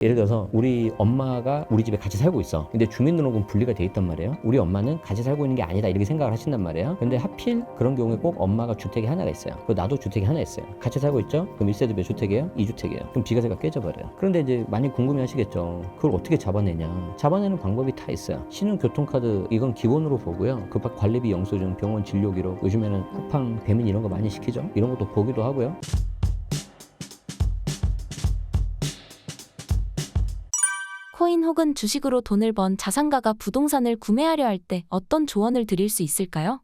예를 들어서 우리 엄마가 우리 집에 같이 살고 있어. 근데 주민등록은 분리가 돼 있단 말이에요. 우리 엄마는 같이 살고 있는 게 아니다 이렇게 생각을 하신단 말이에요. 근데 하필 그런 경우에 꼭 엄마가 주택이 하나가 있어요. 그리고 나도 주택이 하나 있어요. 같이 살고 있죠? 그럼 1세대 몇 주택이에요? 2주택이에요. 그럼 비과세가 깨져버려요. 그런데 이제 많이 궁금해 하시겠죠. 그걸 어떻게 잡아내냐. 잡아내는 방법이 다 있어요. 신용교통카드 이건 기본으로 보고요. 그 밖 관리비 영수증, 병원 진료기록, 요즘에는 쿠팡, 배민 이런 거 많이 시키죠? 이런 것도 보기도 하고요. 코인 혹은 주식으로 돈을 번 자산가가 부동산을 구매하려 할 때 어떤 조언을 드릴 수 있을까요?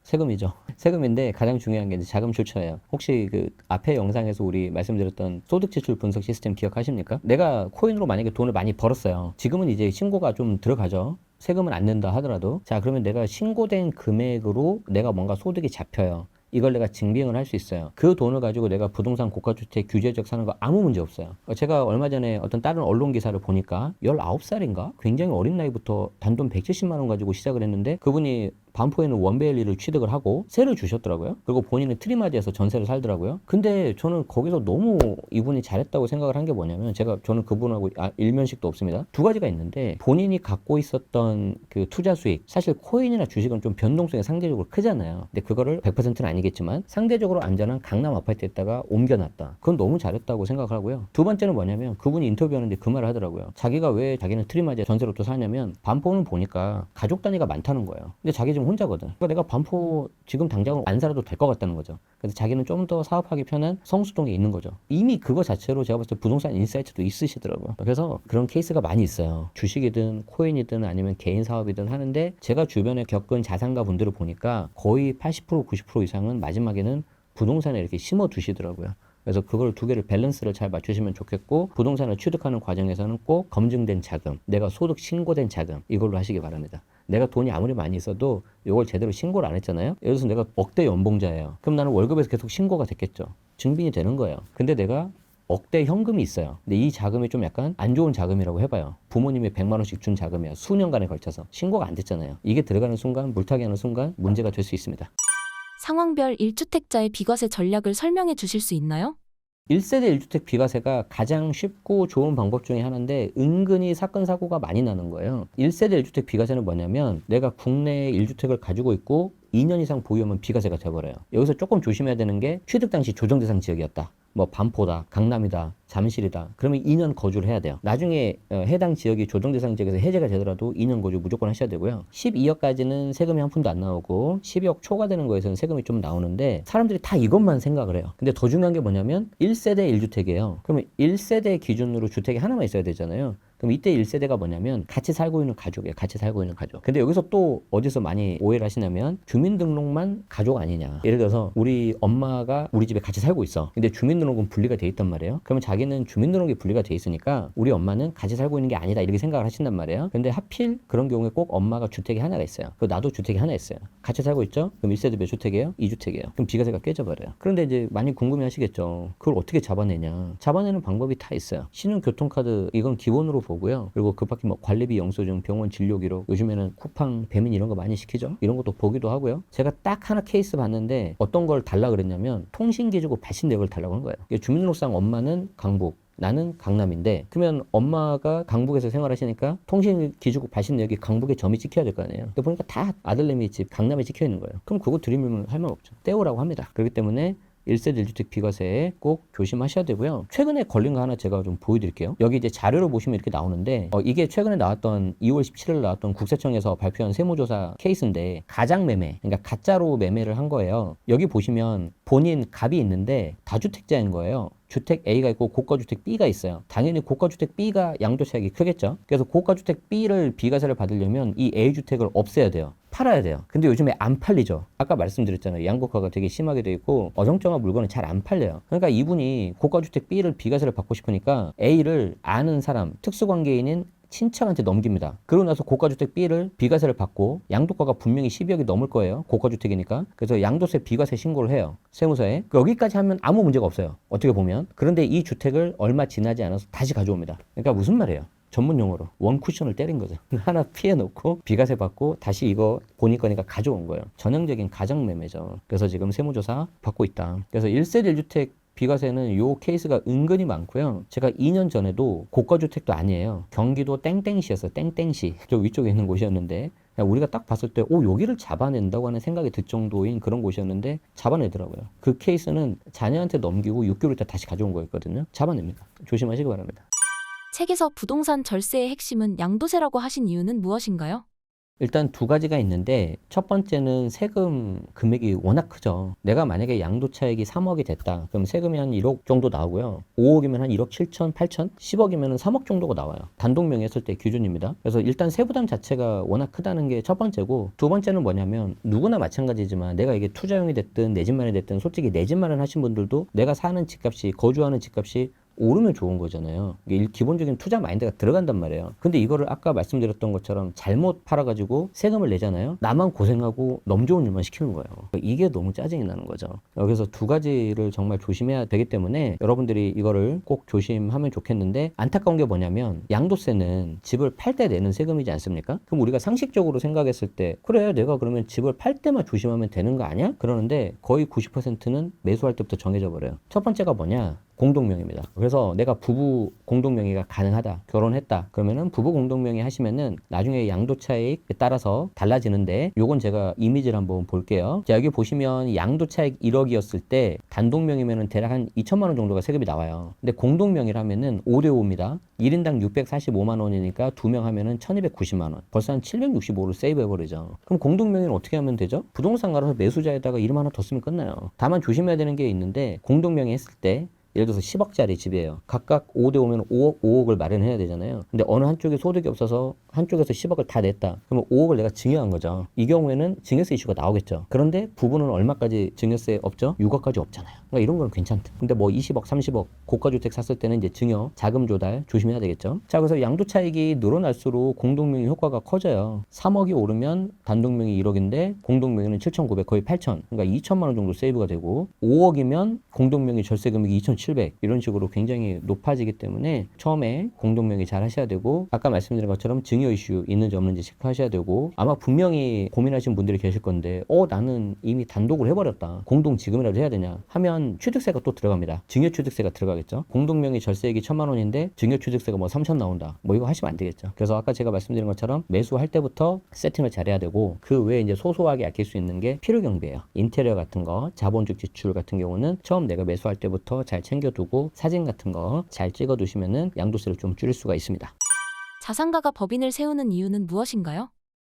세금이죠. 세금인데 가장 중요한 게 이제 자금 출처예요. 혹시 그 앞에 영상에서 우리 말씀드렸던 소득 지출 분석 시스템 기억하십니까? 내가 코인으로 만약에 돈을 많이 벌었어요. 지금은 이제 신고가 좀 들어가죠. 세금은 안 낸다 하더라도. 자, 그러면 내가 신고된 금액으로 내가 뭔가 소득이 잡혀요. 이걸 내가 증빙을 할 수 있어요. 그 돈을 가지고 내가 부동산 고가주택 규제적 사는 거 아무 문제 없어요. 제가 얼마 전에 어떤 다른 언론 기사를 보니까 19살인가? 굉장히 어린 나이부터 단돈 170만 원 가지고 시작을 했는데 그분이 반포에는 원베일리를 취득을 하고 세를 주셨더라고요. 그리고 본인은 트리마지에서 전세를 살더라고요. 근데 저는 거기서 너무 이분이 잘했다고 생각을 한 게 뭐냐면 저는 그분하고 일면식도 없습니다. 두 가지가 있는데 본인이 갖고 있었던 그 투자 수익 사실 코인이나 주식은 좀 변동성이 상대적으로 크잖아요. 근데 그거를 100%는 아니겠지만 상대적으로 안전한 강남 아파트에다가 옮겨놨다. 그건 너무 잘했다고 생각을 하고요. 두 번째는 뭐냐면 그분이 인터뷰하는데 그 말을 하더라고요. 자기가 왜 자기는 트리마지에 전세로 또 사냐면 반포는 보니까 가족 단위가 많다는 거예요. 근데 자기 지금 혼자거든. 그러니까 내가 반포 지금 당장 안 살아도 될 것 같다는 거죠. 그래서 자기는 좀 더 사업하기 편한 성수동에 있는 거죠. 이미 그거 자체로 제가 봤을 때 부동산 인사이트도 있으시더라고요. 그래서 그런 케이스가 많이 있어요. 주식이든 코인이든 아니면 개인 사업이든 하는데 제가 주변에 겪은 자산가 분들을 보니까 거의 80% 90% 이상은 마지막에는 부동산에 이렇게 심어 두시더라고요. 그래서 그걸 두 개를 밸런스를 잘 맞추시면 좋겠고 부동산을 취득하는 과정에서는 꼭 검증된 자금, 내가 소득 신고된 자금 이걸로 하시기 바랍니다. 내가 돈이 아무리 많이 있어도 이걸 제대로 신고를 안 했잖아요. 예를 들어서 내가 억대 연봉자예요. 그럼 나는 월급에서 계속 신고가 됐겠죠. 증빙이 되는 거예요. 근데 내가 억대 현금이 있어요. 근데 이 자금이 좀 약간 안 좋은 자금이라고 해봐요. 부모님이 100만 원씩 준 자금이야. 수년간에 걸쳐서 신고가 안 됐잖아요. 이게 들어가는 순간 물타기 하는 순간 문제가 될 수 있습니다. 상황별 1주택자의 비과세 전략을 설명해 주실 수 있나요? 1세대 1주택 비과세가 가장 쉽고 좋은 방법 중에 하나인데 은근히 사건 사고가 많이 나는 거예요. 1세대 1주택 비과세는 뭐냐면 내가 국내에 1주택을 가지고 있고 2년 이상 보유하면 비과세가 돼버려요. 여기서 조금 조심해야 되는 게 취득 당시 조정대상 지역이었다. 뭐 반포다, 강남이다, 잠실이다. 그러면 2년 거주를 해야 돼요. 나중에 해당 지역이 조정대상 지역에서 해제가 되더라도 2년 거주 무조건 하셔야 되고요. 12억까지는 세금이 한 푼도 안 나오고 12억 초과되는 거에서는 세금이 좀 나오는데 사람들이 다 이것만 생각을 해요. 근데 더 중요한 게 뭐냐면 1세대 1주택이에요. 그러면 1세대 기준으로 주택이 하나만 있어야 되잖아요. 그럼 이때 1세대가 뭐냐면 같이 살고 있는 가족이에요. 같이 살고 있는 가족. 근데 여기서 또 어디서 많이 오해를 하시냐면 주민등록만 가족 아니냐. 예를 들어서 우리 엄마가 우리 집에 같이 살고 있어. 근데 주민등록은 분리가 돼 있단 말이에요. 그러면 자기는 주민등록이 분리가 돼 있으니까 우리 엄마는 같이 살고 있는 게 아니다 이렇게 생각을 하신단 말이에요. 근데 하필 그런 경우에 꼭 엄마가 주택이 하나가 있어요. 그리고 나도 주택이 하나 있어요. 같이 살고 있죠? 그럼 1세대 몇 주택이에요? 2주택이에요. 그럼 비과세가 깨져버려요. 그런데 이제 많이 궁금해 하시겠죠. 그걸 어떻게 잡아내냐. 잡아내는 방법이 다 있어요. 신용교통카드 이건 기본으로 보고요. 그리고 그 밖에 뭐 관리비 영수증, 병원 진료기록, 요즘에는 쿠팡, 배민 이런 거 많이 시키죠. 이런 것도 보기도 하고요. 제가 딱 하나 케이스 봤는데 어떤 걸 달라 그랬냐면 통신기 주고 발신 내역을 달라고 한 거예요. 주민등록상 엄마는 강북, 나는 강남인데 그러면 엄마가 강북에서 생활하시니까 통신 기주국 발신 내역이 강북에 점이 찍혀야 될 거 아니에요. 근데 보니까 다 아들내미 집 강남에 찍혀 있는 거예요. 그럼 그거 드리면 할 말 없죠. 떼오라고 합니다. 그렇기 때문에 1세대 1주택 비과세에 꼭 조심하셔야 되고요. 최근에 걸린 거 하나 제가 좀 보여드릴게요. 여기 이제 자료를 보시면 이렇게 나오는데 이게 최근에 나왔던 2월 17일 나왔던 국세청에서 발표한 세무조사 케이스인데 가장매매, 그러니까 가짜로 매매를 한 거예요. 여기 보시면 본인 갑이 있는데 다주택자인 거예요. 주택 A가 있고 고가주택 B가 있어요. 당연히 고가주택 B가 양도세액이 크겠죠. 그래서 고가주택 B를 비과세를 받으려면 이 A주택을 없애야 돼요. 팔아야 돼요. 근데 요즘에 안 팔리죠. 아까 말씀드렸잖아요. 양극화가 되게 심하게 돼 있고 어정쩡한 물건은 잘 안 팔려요. 그러니까 이분이 고가주택 B를 비과세를 받고 싶으니까 A를 아는 사람, 특수관계인인 친척한테 넘깁니다. 그러고 나서 고가주택 B를 비과세를 받고 양도가가 분명히 12억이 넘을 거예요. 고가주택이니까. 그래서 양도세 비과세 신고를 해요. 세무서에. 여기까지 하면 아무 문제가 없어요. 어떻게 보면. 그런데 이 주택을 얼마 지나지 않아서 다시 가져옵니다. 그러니까 무슨 말이에요? 전문 용어로 원 쿠션을 때린 거죠. 하나 피해 놓고 비과세 받고 다시 이거 본인 거니까 가져온 거예요. 전형적인 가정매매죠. 그래서 지금 세무조사 받고 있다. 그래서 1세대 1주택 비과세는 요 케이스가 은근히 많고요. 제가 2년 전에도 고가주택도 아니에요. 경기도 땡땡시였어요. 땡땡시. 저 위쪽에 있는 곳이었는데 우리가 딱 봤을 때 여기를 잡아낸다고 하는 생각이 들 정도인 그런 곳이었는데 잡아내더라고요. 그 케이스는 자녀한테 넘기고 6개월 있다 다시 가져온 거였거든요. 잡아냅니다. 조심하시기 바랍니다. 책에서 부동산 절세의 핵심은 양도세라고 하신 이유는 무엇인가요? 일단 두 가지가 있는데 첫 번째는 세금 금액이 워낙 크죠. 내가 만약에 양도차익이 3억이 됐다. 그럼 세금이 한 1억 정도 나오고요. 5억이면 한 1억 7천, 8천, 10억이면 3억 정도가 나와요. 단독명의 했을 때 기준입니다. 그래서 일단 세부담 자체가 워낙 크다는 게 첫 번째고, 두 번째는 뭐냐면 누구나 마찬가지지만 내가 이게 투자용이 됐든 내 집만이 됐든 솔직히 내 집 마련하신 분들도 내가 사는 집값이, 거주하는 집값이 오르면 좋은 거잖아요. 이게 기본적인 투자 마인드가 들어간단 말이에요. 근데 이거를 아까 말씀드렸던 것처럼 잘못 팔아가지고 세금을 내잖아요. 나만 고생하고 너무 좋은 일만 시키는 거예요. 이게 너무 짜증이 나는 거죠. 그래서 두 가지를 정말 조심해야 되기 때문에 여러분들이 이거를 꼭 조심하면 좋겠는데, 안타까운 게 뭐냐면 양도세는 집을 팔 때 내는 세금이지 않습니까? 그럼 우리가 상식적으로 생각했을 때 그래, 내가 그러면 집을 팔 때만 조심하면 되는 거 아니야? 그러는데 거의 90%는 매수할 때부터 정해져 버려요. 첫 번째가 뭐냐? 공동명의입니다. 그래서 내가 부부 공동명의가 가능하다, 결혼했다, 그러면은 부부 공동명의 하시면은 나중에 양도차익에 따라서 달라지는데, 요건 제가 이미지를 한번 볼게요. 자, 여기 보시면 양도차익 1억이었을 때 단독명의면은 대략 한 2천만 원 정도가 세금이 나와요. 근데 공동명의를 하면은 5대5입니다. 1인당 645만 원이니까 2명 하면은 1290만 원. 벌써 한 765를 세이브해버리죠. 그럼 공동명의는 어떻게 하면 되죠? 부동산 가서 매수자에다가 이름 하나 더 쓰면 끝나요. 다만 조심해야 되는 게 있는데, 공동명의 했을 때 예를 들어서 10억짜리 집이에요. 각각 5대5면 5억, 5억을 마련해야 되잖아요. 근데 어느 한쪽에 소득이 없어서 한쪽에서 10억을 다 냈다. 그러면 5억을 내가 증여한 거죠. 이 경우에는 증여세 이슈가 나오겠죠. 그런데 부부는 얼마까지 증여세 없죠? 6억까지 없잖아요. 그러니까 이런 건 괜찮다. 근데 뭐 20억, 30억 고가주택 샀을 때는 이제 증여, 자금 조달 조심해야 되겠죠. 자, 그래서 양도차익이 늘어날수록 공동명의 효과가 커져요. 3억이 오르면 단독명의 1억인데 공동명의는 7,900, 거의 8,000. 그러니까 2천만 원 정도 세이브가 되고, 5억이면 공동명의 절세 금액이 2,700, 이런 식으로 굉장히 높아지기 때문에 처음에 공동명의 잘 하셔야 되고, 아까 말씀드린 것처럼 증여 이슈 있는지 없는지 체크하셔야 되고, 아마 분명히 고민하시는 분들이 계실 건데 나는 이미 단독을 해버렸다, 공동 지금이라도 해야 되냐 하면 취득세가 또 들어갑니다. 증여 취득세가 들어가겠죠. 공동명의 절세액이 1,000만 원인데 증여 취득세가 뭐 3,000 나온다, 뭐 이거 하시면 안 되겠죠. 그래서 아까 제가 말씀드린 것처럼 매수할 때부터 세팅을 잘해야 되고, 그 외에 이제 소소하게 아낄 수 있는 게 필요경비예요. 인테리어 같은 거, 자본적 지출 같은 경우는 처음 내가 매수할 때부터 잘 챙겨두고 사진 같은 거 잘 찍어두시면은 양도세를 좀 줄일 수가 있습니다. 자산가가 법인을 세우는 이유는 무엇인가요?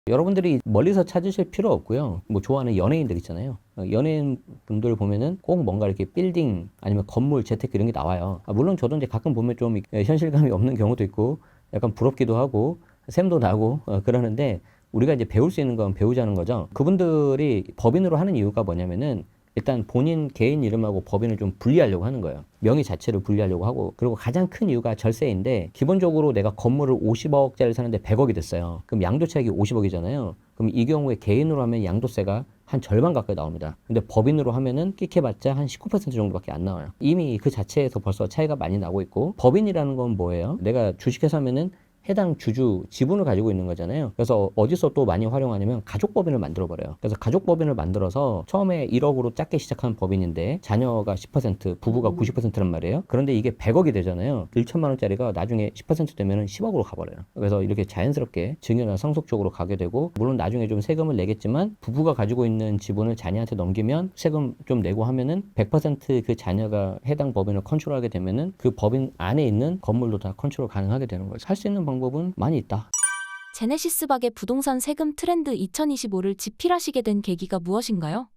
여러분들이 멀리서 찾으실 필요 없고요. 뭐 좋아하는 연예인들 있잖아요. 연예인 분들 보면은 꼭 뭔가 이렇게 빌딩 아니면 건물, 재테크 이런 게 나와요. 물론 저도 이제 가끔 보면 좀 현실감이 없는 경우도 있고 약간 부럽기도 하고 샘도 나고 그러는데, 우리가 이제 배울 수 있는 건 배우자는 거죠. 그분들이 법인으로 하는 이유가 뭐냐면은 일단 본인 개인 이름하고 법인을 좀 분리하려고 하는 거예요. 명의 자체를 분리하려고 하고, 그리고 가장 큰 이유가 절세인데, 기본적으로 내가 건물을 50억짜리 사는데 100억이 됐어요. 그럼 양도차익이 50억이잖아요. 그럼 이 경우에 개인으로 하면 양도세가 한 절반 가까이 나옵니다. 근데 법인으로 하면은 끽해봤자 한 19% 정도밖에 안 나와요. 이미 그 자체에서 벌써 차이가 많이 나고 있고, 법인이라는 건 뭐예요? 내가 주식회사 하면은 해당 주주 지분을 가지고 있는 거잖아요. 그래서 어디서 또 많이 활용하냐면 가족법인을 만들어 버려요. 그래서 가족법인을 만들어서 처음에 1억으로 작게 시작한 법인인데 자녀가 10%, 부부가 90%란 말이에요. 그런데 이게 100억이 되잖아요. 1천만 원짜리가 나중에 10% 되면 10억으로 가버려요. 그래서 이렇게 자연스럽게 증여나 상속적으로 가게 되고, 물론 나중에 좀 세금을 내겠지만 부부가 가지고 있는 지분을 자녀한테 넘기면 세금 좀 내고 하면은 100% 그 자녀가 해당 법인을 컨트롤하게 되면은 그 법인 안에 있는 건물도 다 컨트롤 가능하게 되는 거죠. 할 수 있는 방법은 많이 있다. 제네시스 박의 부동산 세금 트렌드 2025를 집필하시게 된 계기가 무엇인가요?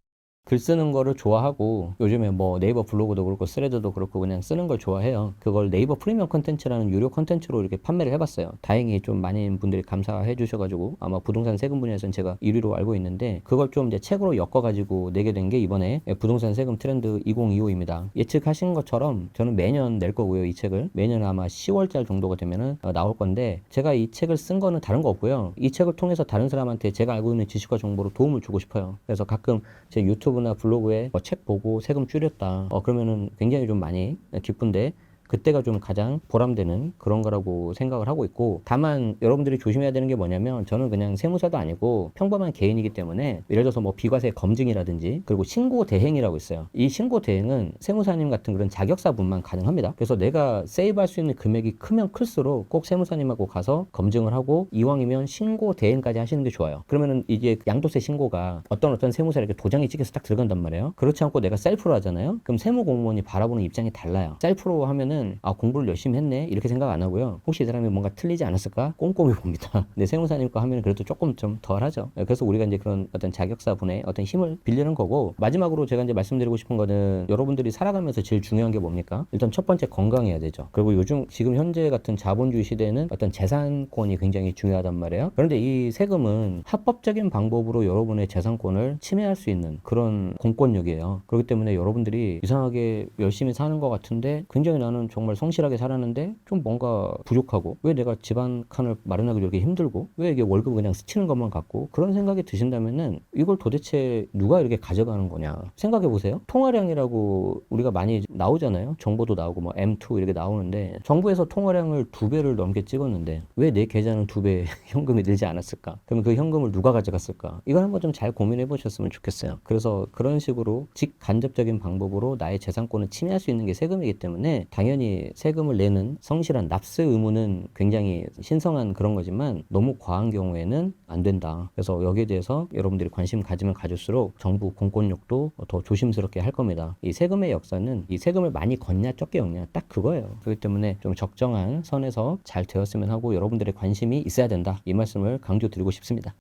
글 쓰는 거를 좋아하고, 요즘에 뭐 네이버 블로그도 그렇고 스레드도 그렇고 그냥 쓰는 걸 좋아해요. 그걸 네이버 프리미엄 콘텐츠라는 유료 콘텐츠로 이렇게 판매를 해봤어요. 다행히 좀 많은 분들이 감사해 주셔가지고 아마 부동산 세금 분야에서는 제가 1위로 알고 있는데, 그걸 좀 이제 책으로 엮어가지고 내게 된 게 이번에 부동산 세금 트렌드 2025입니다. 예측하신 것처럼 저는 매년 낼 거고요. 이 책을 매년 아마 10월달 정도가 되면은 나올 건데, 제가 이 책을 쓴 거는 다른 거 없고요. 이 책을 통해서 다른 사람한테 제가 알고 있는 지식과 정보로 도움을 주고 싶어요. 그래서 가끔 제 유튜브나 블로그에 책 보고 세금 줄였다, 그러면은 굉장히 좀 많이 기쁜데, 그때가 좀 가장 보람되는 그런 거라고 생각을 하고 있고, 다만 여러분들이 조심해야 되는 게 뭐냐면 저는 그냥 세무사도 아니고 평범한 개인이기 때문에 예를 들어서 뭐 비과세 검증이라든지 그리고 신고 대행이라고 있어요. 이 신고 대행은 세무사님 같은 그런 자격사분만 가능합니다. 그래서 내가 세이브할 수 있는 금액이 크면 클수록 꼭 세무사님하고 가서 검증을 하고 이왕이면 신고 대행까지 하시는 게 좋아요. 그러면은 이게 양도세 신고가 어떤 세무사 이렇게 도장이 찍혀서 딱 들어간단 말이에요. 그렇지 않고 내가 셀프로 하잖아요. 그럼 세무 공무원이 바라보는 입장이 달라요. 셀프로 하면은 공부를 열심히 했네 이렇게 생각 안 하고요. 혹시 이 사람이 뭔가 틀리지 않았을까 꼼꼼히 봅니다. 근데 세무사님 거 하면 그래도 조금 좀 덜 하죠. 그래서 우리가 이제 그런 어떤 자격사분의 어떤 힘을 빌리는 거고, 마지막으로 제가 이제 말씀드리고 싶은 거는 여러분들이 살아가면서 제일 중요한 게 뭡니까? 일단 첫 번째 건강해야 되죠. 그리고 요즘 지금 현재 같은 자본주의 시대에는 어떤 재산권이 굉장히 중요하단 말이에요. 그런데 이 세금은 합법적인 방법으로 여러분의 재산권을 침해할 수 있는 그런 공권력이에요. 그렇기 때문에 여러분들이 이상하게 열심히 사는 것 같은데 굉장히 나는 정말 성실하게 살았는데 좀 뭔가 부족하고, 왜 내가 집안 칸을 마련하기 이렇게 힘들고, 왜 이게 월급 그냥 스치는 것만 같고, 그런 생각이 드신다면은 이걸 도대체 누가 이렇게 가져가는 거냐 생각해 보세요. 통화량이라고 우리가 많이 나오잖아요. 정보도 나오고 뭐 M2 이렇게 나오는데, 정부에서 통화량을 2배를 넘게 찍었는데 왜 내 계좌는 2배 현금이 늘지 않았을까? 그러면 그 현금을 누가 가져갔을까? 이걸 한번 좀 잘 고민해 보셨으면 좋겠어요. 그래서 그런 식으로 직간접적인 방법으로 나의 재산권을 침해할 수 있는 게 세금이기 때문에 당연히 세금을 내는 성실한 납세 의무는 굉장히 신성한 그런 거지만 너무 과한 경우에는 안 된다. 그래서 여기에 대해서 여러분들이 관심 가지면 가질수록 정부 공권력도 더 조심스럽게 할 겁니다. 이 세금의 역사는 이 세금을 많이 걷냐 적게 걷냐 딱 그거예요. 그렇기 때문에 좀 적정한 선에서 잘 되었으면 하고 여러분들의 관심이 있어야 된다. 이 말씀을 강조드리고 싶습니다.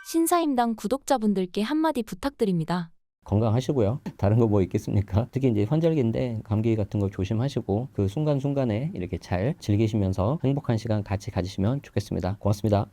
신사임당 구독자분들께 한마디 부탁드립니다. 건강하시고요. 다른 거 뭐 있겠습니까? 특히 이제 환절기인데 감기 같은 거 조심하시고 그 순간순간에 이렇게 잘 즐기시면서 행복한 시간 같이 가지시면 좋겠습니다. 고맙습니다.